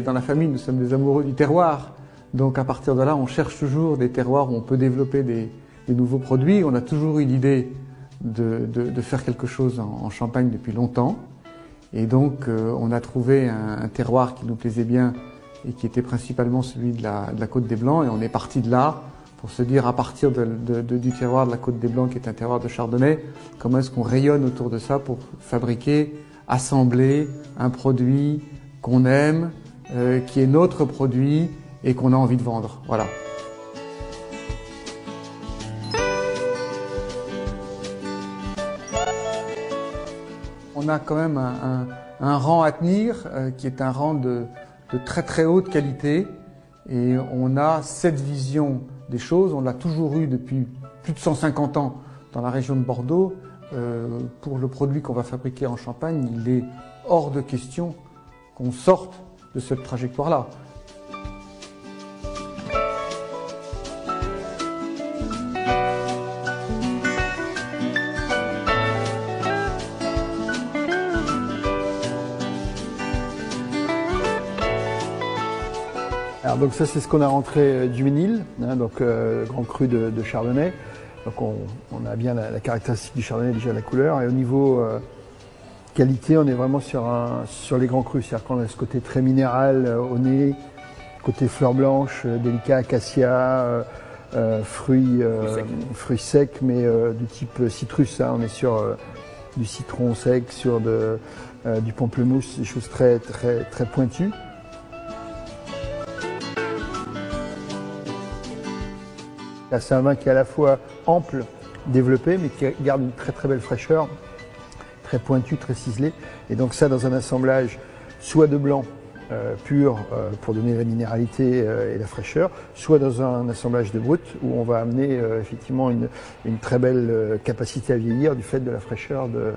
dans la famille, nous sommes des amoureux du terroir. Donc à partir de là, on cherche toujours des terroirs où on peut développer des nouveaux produits. On a toujours eu l'idée de faire quelque chose en Champagne depuis longtemps. Et donc on a trouvé un terroir qui nous plaisait bien et qui était principalement celui de la Côte des Blancs. Et on est parti de là pour se dire, à partir du terroir de la Côte des Blancs, qui est un terroir de chardonnay, comment est-ce qu'on rayonne autour de ça pour fabriquer, assembler un produit qu'on aime, qui est notre produit et qu'on a envie de vendre. Voilà. On a quand même un rang à tenir qui est un rang de très très haute qualité, et on a cette vision des choses. On l'a toujours eu depuis plus de 150 ans dans la région de Bordeaux. Pour le produit qu'on va fabriquer en Champagne, il est hors de question qu'on sorte de cette trajectoire-là. Alors donc ça, c'est ce qu'on a rentré du Ménil, hein, donc grand cru de chardonnay. Donc on a bien la caractéristique du chardonnay, déjà la couleur, et au niveau qualité, on est vraiment sur les grands crus, c'est-à-dire qu'on a ce côté très minéral au nez, côté fleurs blanches, délicat, acacia, fruits secs, mais du type citrus, hein. On est sur du citron sec, sur du pamplemousse, des choses très pointues. C'est un vin qui est à la fois ample, développé, mais qui garde une très belle fraîcheur, très pointu, très ciselé. Et donc ça, dans un assemblage soit de blanc pur pour donner la minéralité et la fraîcheur, soit dans un assemblage de brut où on va amener effectivement une très belle capacité à vieillir du fait de la fraîcheur de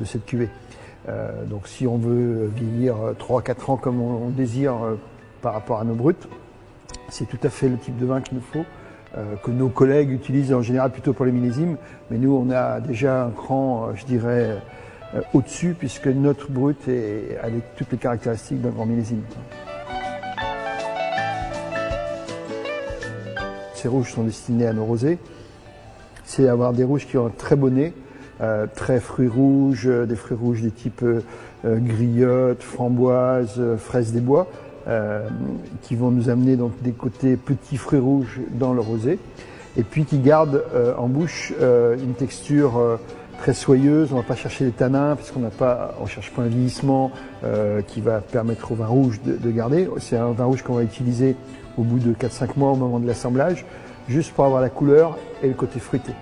cette cuvée. Donc si on veut vieillir 3-4 ans comme on désire par rapport à nos bruts, c'est tout à fait le type de vin qu'il nous faut, que nos collègues utilisent en général plutôt pour les millésimes, mais nous on a déjà un cran, je dirais, au-dessus, puisque notre brut a toutes les caractéristiques d'un grand millésime. Ces rouges sont destinés à nos rosés, c'est avoir des rouges qui ont un très bon nez, très fruits rouges, des fruits rouges des types griottes, framboises, fraises des bois, qui vont nous amener donc des côtés petits fruits rouges dans le rosé, et puis qui gardent en bouche une texture très soyeuse. On ne va pas chercher les tanins puisqu'on ne cherche pas un vieillissement qui va permettre au vin rouge de garder. C'est un vin rouge qu'on va utiliser au bout de 4-5 mois au moment de l'assemblage, juste pour avoir la couleur et le côté fruité,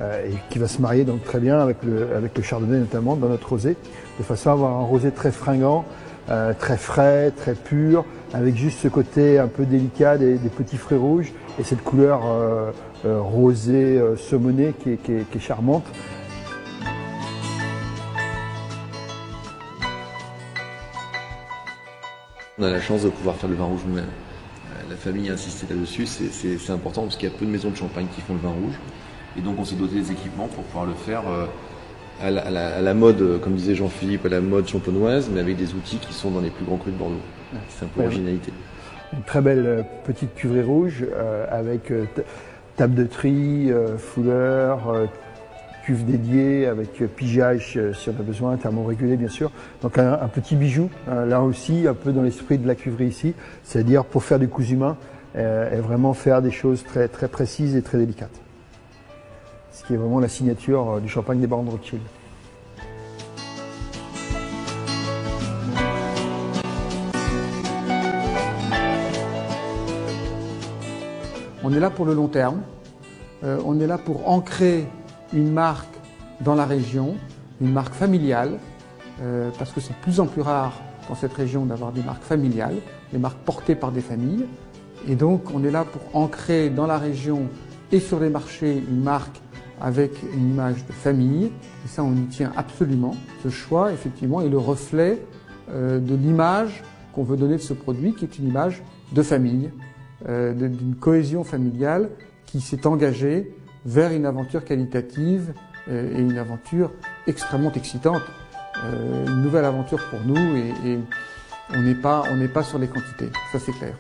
et qui va se marier donc très bien avec le chardonnay, notamment dans notre rosé, de façon à avoir un rosé très fringant, très frais, très pur, avec juste ce côté un peu délicat des petits fruits rouges et cette couleur rosée, saumonée qui est charmante. On a la chance de pouvoir faire le vin rouge nous-mêmes. La famille a insisté là-dessus, c'est important parce qu'il y a peu de maisons de champagne qui font le vin rouge. Et donc on s'est doté des équipements pour pouvoir le faire à la mode, comme disait Jean-Philippe, à la mode champenoise, mais avec des outils qui sont dans les plus grands crus de Bordeaux. C'est un peu l'originalité. Une très belle petite cuverie rouge avec table de tri, fouleur, cuve dédiée avec pigeage si on a besoin, thermorégulé bien sûr. Donc un petit bijou, là aussi un peu dans l'esprit de la cuverie ici, c'est-à-dire pour faire du cousu main et vraiment faire des choses très précises et très délicates. Ce qui est vraiment la signature du champagne des Barons de Rothschild. On est là pour le long terme, on est là pour ancrer une marque dans la région, une marque familiale, parce que c'est de plus en plus rare dans cette région d'avoir des marques familiales, des marques portées par des familles. Et donc on est là pour ancrer dans la région et sur les marchés une marque avec une image de famille. Et ça, on y tient absolument. Ce choix, effectivement, est le reflet de l'image qu'on veut donner de ce produit, qui est une image de famille, d'une cohésion familiale qui s'est engagée vers une aventure qualitative et une aventure extrêmement excitante. Une nouvelle aventure pour nous et On n'est pas sur les quantités, ça c'est clair.